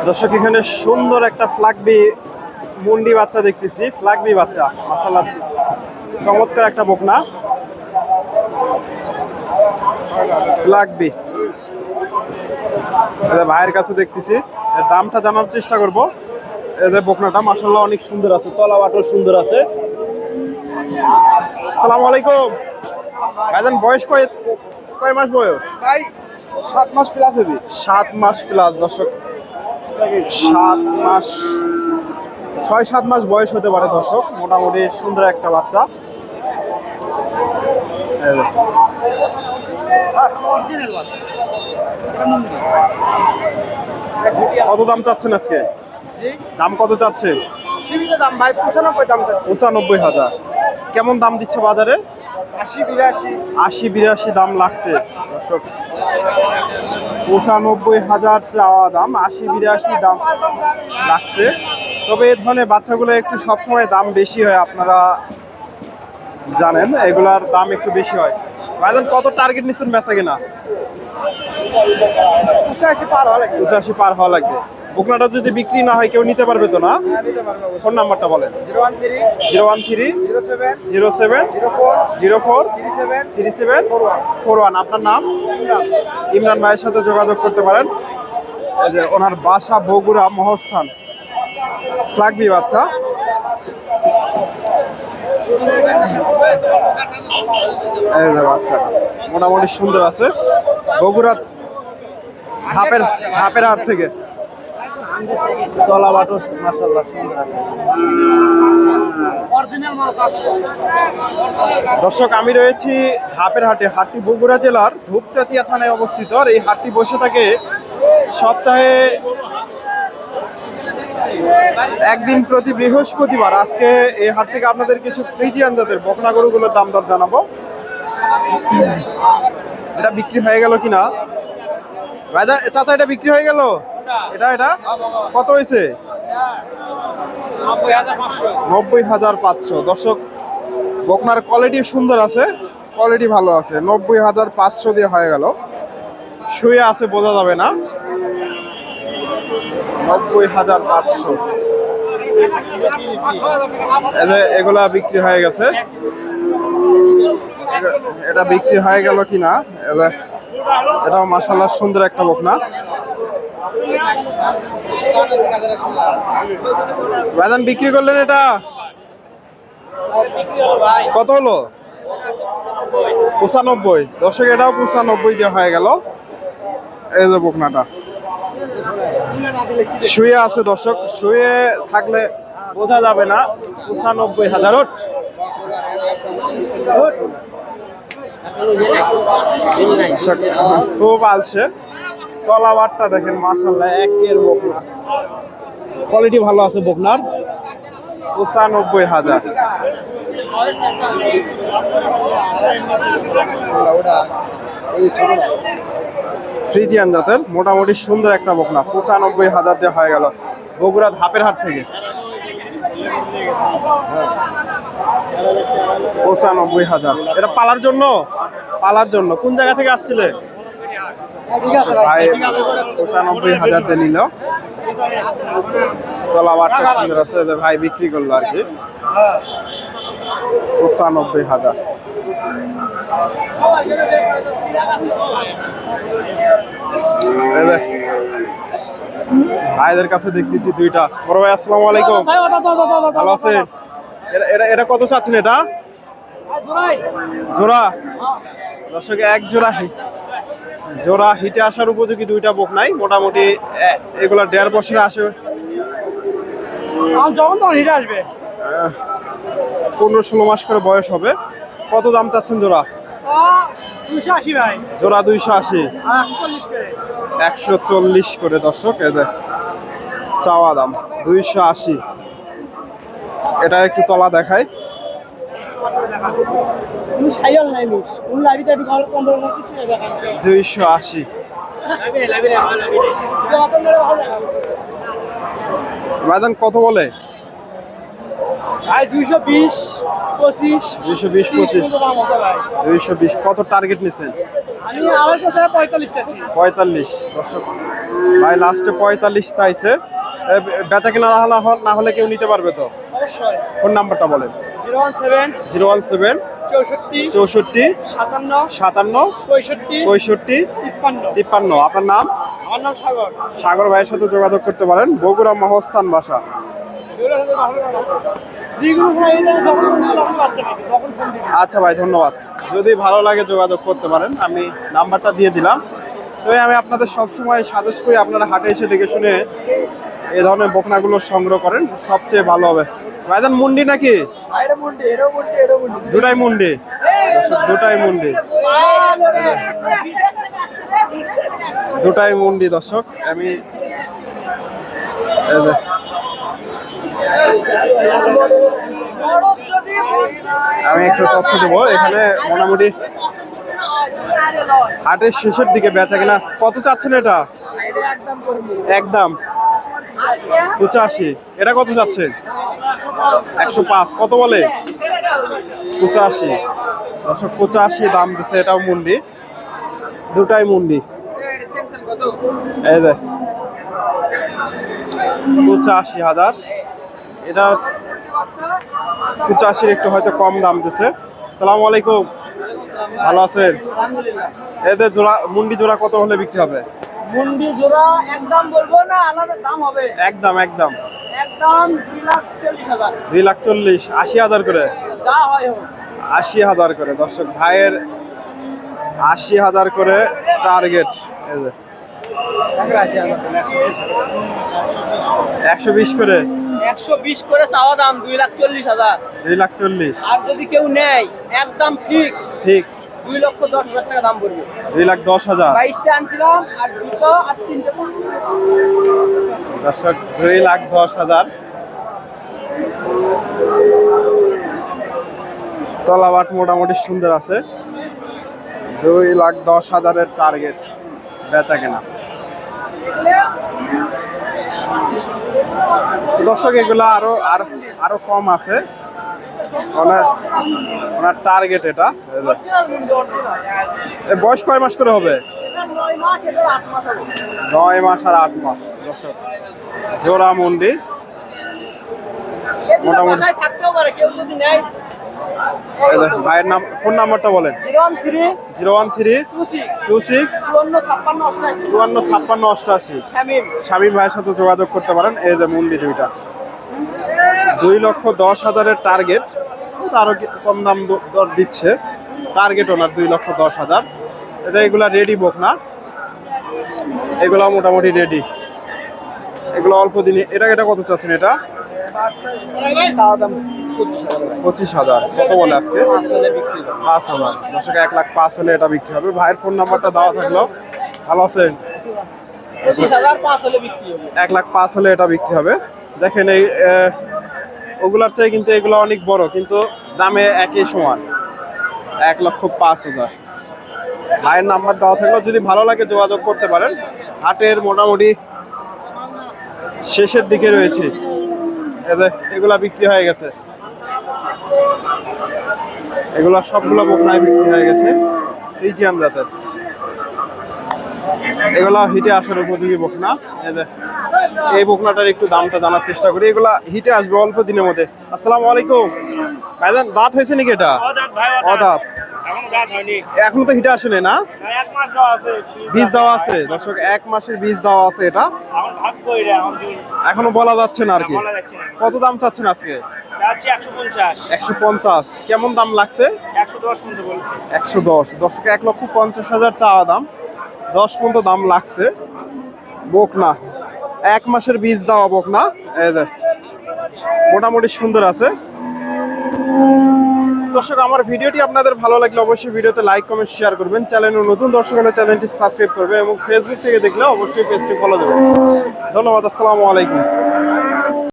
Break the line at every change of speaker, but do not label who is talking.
দর্শক এখানে সুন্দর একটা ফ্লাগবি মুন্ডি বাচ্চা দেখতেছি। ফ্লাগবি বাচ্চা মাশাআল্লাহ চমৎকার একটা বকনা ফ্লাগবি। ভাইয়ের কাছে দেখতেছি, দামটা জানার চেষ্টা করব। এদের বকনাটা মাশাআল্লাহ অনেক সুন্দর আছে, তলা বাটো সুন্দর আছে। আসসালামু আলাইকুম ভাইজান, বয়স কয় মাস বয়স?
ভাই 7 মাস প্লাস হবে।
7 মাস প্লাস দর্শক, 7 মাস 6-7 মাস বয়স হতে পারে দর্শক। মোটামুটি সুন্দর একটা বাচ্চা। কত দাম চাচ্ছেন আজকে? দাম কত চাচ্ছে?
দাম ভাই 95 দাম চাচ্ছে।
95,000। কেমন দাম দিচ্ছে বাজারে?
80-82
দাম লাগছে দর্শক। 95,000 চাওয়া দাম, 80-82 দাম লাগছে। তবে এই ধরনের বাচ্চাগুলো একটু সবসময় দাম বেশি হয়, আপনারা জানেন এগুলার দাম একটু বেশি হয়। ভাইজান কত টার্গেট নিচ্ছেন বেচা কিনা?
85 পার হওয়া লাগবে।
85 পার হওয়া লাগবে। বকনাটা যদি বিক্রি না হয় কেউ নিতে পারবে তো না?
নিতে পারবে।
ফোন নাম্বারটা বলেন।
013
07 04 37 41। আপনার নাম? ইমরান ভাইয়ের সাথে যোগাযোগ করতে পারেন। এই যে ওনার বাসা বগুড়া মহস্থান। ফ্লাগবি বাচ্চা। এই যে বাচ্চাটা মোটামুটি সুন্দর আছে। বগুড়া ধাপের হাট থেকে। তলা বাটো মাশাআল্লাহ সুন্দর আছে। দর্শক আমি রয়েছি ধাপের হাটে। হাটটি বগুড়া জেলার ধূপচাচিয়া থানায় অবস্থিত। আর এই হাটটি বসে থাকে সপ্তাহে একদিন প্রতি বৃহস্পতিবার। আজকে এই হাট থেকে আপনাদের কিছু ফ্রিজিয়ান জাতের বকনা গরুগুলোর দাম দর জানাবো। এটা বিক্রি হয়ে গেল কিনা ভাইজান? চাচা এটা বিক্রি হয়ে গেল? এটা কত হয়েছে? 90,500। দর্শক বকনার কোয়ালিটি সুন্দর আছে, কোয়ালিটি ভালো আছে। 90,500 দিয়ে হয়ে গেল। শুয়ে আছে বোঝা যাবে না। 90,500 এগুলা বিক্রি হয়ে গেছে। এটা বিক্রি হয়ে গেল কিনা? এটাও মাশাআল্লাহ সুন্দর একটা বকনা। ভাইজান বিক্রি করলেন এটা? কত হলো? 95। দর্শক এটাও 95 দিয়ে হয়ে গেল। এই যে বকনাটা শুয়ে আছে দর্শক, শুয়ে থাকলে বোঝা যাবে না। 95,000। খুব আলছে। তলাবারটা দেখেন মাশাআল্লাহ একের বকনা, কোয়ালিটি ভালো আছে বকনার। 95,000। ফ্রিজিয়ান জাতের মোটামুটি সুন্দর একটা বকনা। 95,000 দিয়ে হয়ে গেল বগুড়া ধাপের হাট থেকে। 95,000। এটা পালার জন্য কোন জায়গা থেকে আসছিলে ভাই? 95,000 দিয়ে নিল। তলাবারটা সুন্দর আছে, ভাই বিক্রি করলো আর কি। 95,000। ভাইদের কাছে দেখতেছি দুইটা। বড় ভাই আসসালামু আলাইকুম, ভালো আছেন? এটা কত চাচ্ছেন? এটা জোড়া দর্শক এক জোড়া হিটে আসার উপযোগী দুইটা বকনাই। মোটামুটি এগুলা 1.5 বছরে আসে,
যখন তখন হিটে আসবে।
15-16 মাস করে বয়স হবে। কত দাম চাচ্ছেন জোড়া?
280 ভাই।
জোড়া 280। 140 করে দর্শক। এই যে চাওয়া দাম 280। এটা একটু তলা দেখায়। 280। ভাইজান কত বলে?
220-25।
220-25। কত টার্গেট নিচ্ছেন?
আমি 245 চাচ্ছি।
45 দর্শক ভাই লাস্টে 45 চাইছে। বেচা কিনা না হলে কেউ নিতে পারবে তো?
অবশ্যই।
ফোন নাম্বারটা বলেন।
017
017
64
64
57
57
65
65
53।
53। আপনার নাম?
আমার নাম সাগর।
সাগর ভাইয়ের সাথে যোগাযোগ করতে পারেন, বগুড়া মহস্থান বাসা।
যেগুলো ভাই এটা যখন ফোন দিবে তখন বাচ্চা পাবে, তখন ফোন দিবে।
আচ্ছা ভাই, ধন্যবাদ। যদি ভালো লাগে যোগাযোগ করতে পারেন, আমি নাম্বারটা দিয়ে দিলাম। তো আমি আপনাদের সবসময় সাজেস্ট করি আপনারা হাটে এসে দেখে শুনে এই ধরনের বকনাগুলো সংগ্রহ করেন, সবচেয়ে ভালো হবে। ভাইজান মুন্ডি নাকি?
এটা মুন্ডি, এটাও মুন্ডি, এটাও মুন্ডি।
দুটাই মুন্ডি দুটাই মুন্ডি দুটাই মুন্ডি দর্শক। আমি এই যে, আমি একটু তথ্য দেবো। এখানে মোটামুটি হাটের শেষের দিকে বেচা কিনা কত চাচ্ছেন এটা? একদম 85। এটা কত চাচ্ছেন? 105। কত বলে? 85 দর্শক, 85 দাম দিচ্ছে। এটাও মুন্ডি, দুটাই মুন্ডি। এই যে 85,000। এটা 85 একটু হয়তো কম দাম দিচ্ছে। আসসালামু আলাইকুম, ভালো আছেন? এদের জোড়া মুন্ডি জোড়া কত হলে বিক্রি হবে?
মুন্ডি জোড়া একদম বলবো না, আলাদা দাম হবে।
একদম
একদম 2,40,000।
2,40,000 80,000 করে।
যা হয় হোক।
80,000 করে দর্শক, ভাইয়ের 80,000 করে টার্গেট। এই যে 120 করে।
120 করে চাওয়া দাম, 2,40,000।
2,40,000
আর যদি কেউ নেয় একদম ফিক্স
ফিক্সড।
2,10,000 টাকা দাম পড়বে।
2,10,000
22টা আনছিলাম আর দুটো আর তিনটে
দর্শক, 2,10,000। তলাবাট মোটামুটি সুন্দর আছে। 2,10,000 টার্গেট বেচা কেনা। দর্শক এগুলো আরো কম আছে। ওনার টার্গেট এটা। বয়স কয় মাস করে হবে? 9 মাস আর 8 মাস দর্শক। জোড়া মুন্ডি মোটামুটি।
থাকতেও পারে কেউ যদি নেয়।
ভাইয়ের নাম, ফোন নাম্বারটা বলেন।
013
013 26
54
54 88।
শামিম।
শামীম ভাইয়ের সাথে যোগাযোগ করতে পারেন। এই যে মুন্ডি দুইটা। 2,10,000 টার্গেট, আরো কম দাম দর দিচ্ছে। টার্গেট ওনার 2,10,000। এটা এগুলা রেডি বোক না, এগুলা মোটামুটি রেডি। এগুলো অল্প দিনে। এটা কত চাচ্ছেন? এটা 25,000। কত বলে আজকে? 5,000 দর্শক। 1,05,000 হলে এটা বিক্রি হবে। ভাইয়ের ফোন নাম্বারটা দেওয়া থাকলো। ভালো আছেন?
25,005 হলে বিক্রি হবে।
1,05,000 হলে এটা বিক্রি হবে। দেখেন এই ওগুলার চাই কিন্তু এগুলো অনেক বড়, কিন্তু দামে একই সমান। 1,05,000। ভাইয়ের নাম্বার দেওয়া থাকলো, যদি ভালো লাগে যোগাযোগ করতে পারেন। হাটের মোটামুটি শেষের দিকে রয়েছে। এগুলা বিক্রি হয়ে গেছে। এগুলা সবগুলো বকনায় বিক্রি হয়ে গেছে। ফ্রিজিয়ান জাতের এগুলা হিটে আসার উপযোগী বকনা। এই বকনাটার একটু দামটা জানার চেষ্টা করি। এগুলা হিটে আসবে অল্প দিনের মধ্যে। আসসালামু আলাইকুম ভাইজান, দাঁত হয়েছে নাকি এটা? অদাঁত। এখনো তো হিটে আসেনি না? বীজ দেওয়া আছে দর্শক, 1 মাসের বীজ দেওয়া আছে। এটা এখনো বলা যাচ্ছে না আর কি। কত দাম চাচ্ছেন আজকে? 150। কেমন দাম লাগছে? 110 দর্শক। 1,50,000 চাওয়া দাম, 10 পর্যন্ত দাম লাগছে। বকনা 1 মাসের বীজ দেওয়া বকনা। এই যে মোটামুটি সুন্দর আছে। দর্শক, আমার ভিডিওটি আপনাদের ভালো লাগলে অবশ্যই ভিডিওতে লাইক কমেন্ট শেয়ার করবেন। চ্যানেলে নতুন দর্শক হলে চ্যানেলটি সাবস্ক্রাইব করবেন এবং ফেসবুক থেকে দেখলে অবশ্যই পেজটি ফলো দেবেন। ধন্যবাদ। আসসালামু আলাইকুম।